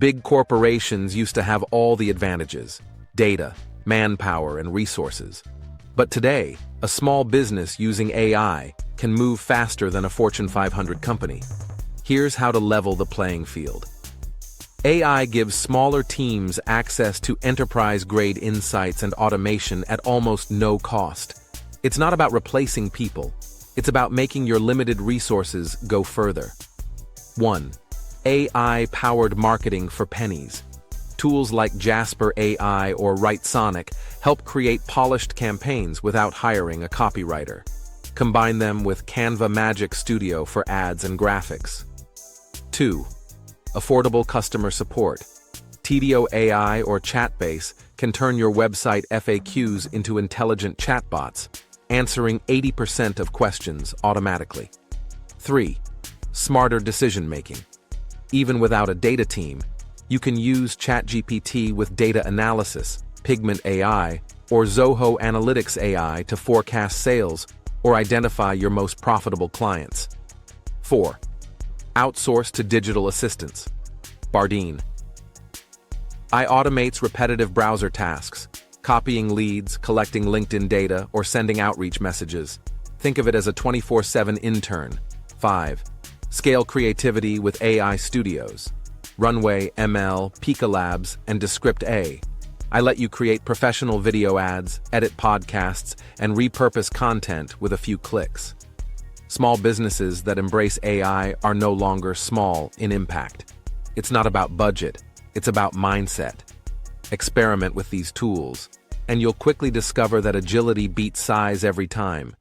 Big corporations used to have all the advantages: data, manpower, and resources. But today, a small business using AI can move faster than a Fortune 500 company. Here's how to level the playing field. AI gives smaller teams access to enterprise-grade insights and automation at almost no cost. It's not about replacing people. It's about making your limited resources go further. 1. AI-powered marketing for pennies. Tools like Jasper AI or WriteSonic help create polished campaigns without hiring a copywriter. Combine them with Canva Magic Studio for ads and graphics. 2. Affordable customer support. TDO AI or Chatbase can turn your website FAQs into intelligent chatbots, answering 80% of questions automatically. 3. Smarter decision-making. Even without a data team, you can use ChatGPT with data analysis, Pigment AI, or Zoho Analytics AI to forecast sales or identify your most profitable clients. 4. Outsource to digital assistants. Bardeen. AI automates repetitive browser tasks, copying leads, collecting LinkedIn data, or sending outreach messages. Think of it as a 24/7 intern. 5. Scale creativity with AI studios. Runway, ML, Pika Labs, and Descript A. I let you create professional video ads, edit podcasts, and repurpose content with a few clicks. Small businesses that embrace AI are no longer small in impact. It's not about budget, it's about mindset. Experiment with these tools, and you'll quickly discover that agility beats size every time.